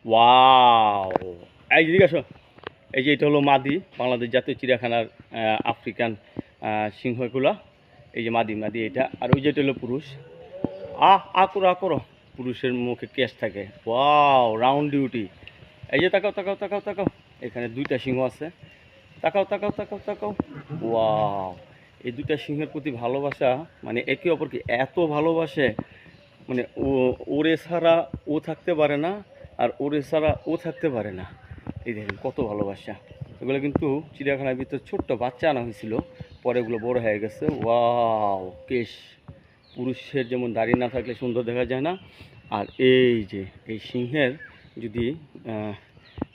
Wow! এই যে এদিকে আসো। এই যে এটা হলো মাদি, বাংলাদেশ জাতীয় চিড়িয়াখানার আফ্রিকান সিংহ এগুলা। এই যে মাদি মাদি এটা, আর ওই যে এটা হলো পুরুষ। করো করো। পুরুষের মুখে কেশ থাকে। ওয়াও! Round duty. এই যে তাকাও তাকাও তাকাও তাকাও। এখানে দুইটা সিংহ আছে। তাকাও তাকাও তাকাও তাকাও। ওয়াও! এই দুইটা সিংহের প্রতি ভালোবাসা, মানে একে অপরকে এত ভালোবাসে, মানে ওরে ছাড়া ও থাকতে পারে না, আর ওরে ছাড়া ও থাকতে পারে না। এই দেখেন কত ভালোবাসা। এগুলো কিন্তু চিড়িয়াখানার ভিতর ছোট্ট বাচ্চা আনা হয়েছিল, পরে এগুলো বড় হয়ে গেছে। ওয়াও! কেশ পুরুষের যেমন দাড়ি না থাকলে সুন্দর দেখা যায় না, আর এই যে এই সিংহের যদি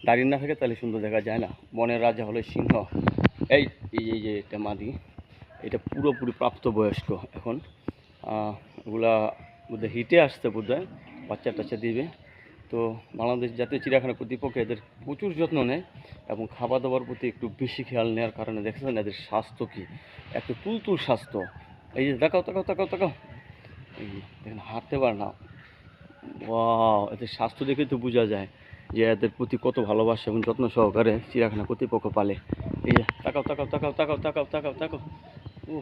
দাড়ি না থাকে তাহলে সুন্দর দেখা যায় না। বনের রাজা হলো সিংহ। এই এই যে এটা মাদি, এটা পুরোপুরি প্রাপ্তবয়স্ক এখন। এগুলা বোধহয় হিটে আসছে, বোধহয় বাচ্চা টাচ্চা দিবে। তো বাংলাদেশ জাতীয় চিড়িয়াখানা কর্তৃপক্ষ এদের প্রচুর যত্ন নেয়, এবং খাবার দাবার প্রতি একটু বেশি খেয়াল নেওয়ার কারণে দেখেছেন এদের স্বাস্থ্য কী একটু তুলতুল স্বাস্থ্য। এই যে তাকাও তাকাও তাকাও তাকাও। এই যে দেখেন হাঁটতে পারে না। ওয়াও! এদের স্বাস্থ্য দেখে তো বোঝা যায় যে এদের প্রতি কত ভালোবাসা এবং যত্ন সহকারে চিড়িয়াখানা কর্তৃপক্ষ পালে। এই যে তাকাও তাকাও তাকাও তাকাও তাকাও তাকাও তাকাও। ও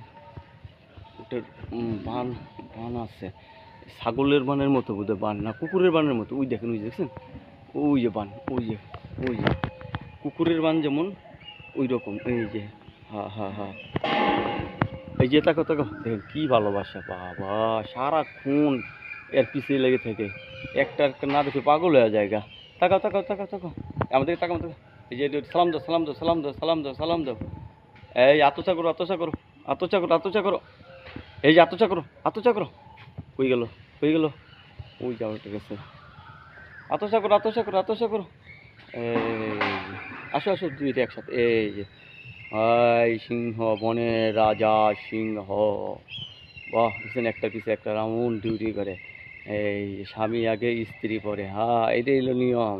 ওটার বান বান আছে, ছাগলের বানের মতো বোধহয় বান, না কুকুরের বানের মতো। ওই দেখেন, ওই দেখছেন, ওই যে বান, ওই যে কুকুরের বান যেমন ওই রকম। এই যে হ্যাঁ হ্যাঁ হ্যাঁ। এই যে তাকাও তাকাও, দেখেন কি ভালোবাসা, বাবা! সারাক্ষণ এর পিছিয়ে লেগে থাকে, একটা একটা না দেখে পাগল হয়ে জায়গা। তাকাও তাকাও তাকাও তাকাও, আমাদের তাকাও তাকাও। এই যে সালাম দাও সালাম দাও সালাম দাও সালাম দাও সালাম দাও। এই আতচা করো আতচা করো আতচা করো আতচা করো। এই যে আতচা করো আতচা করো। হয়ে গেল হয়ে গেল। ওই যাওয়াটা গেছে। আতসা করো আতসা করো আতসা করো। এই আসো আসো দুইটা একসাথে। এই যে হাই সিংহ, বনের রাজা সিংহ। বাহ! দেখছেন একটার পিছে একটা রাউন্ড ডিউটি করে। এই স্বামী আগে স্ত্রী পরে। হ্যাঁ, এটাই হলো নিয়ম।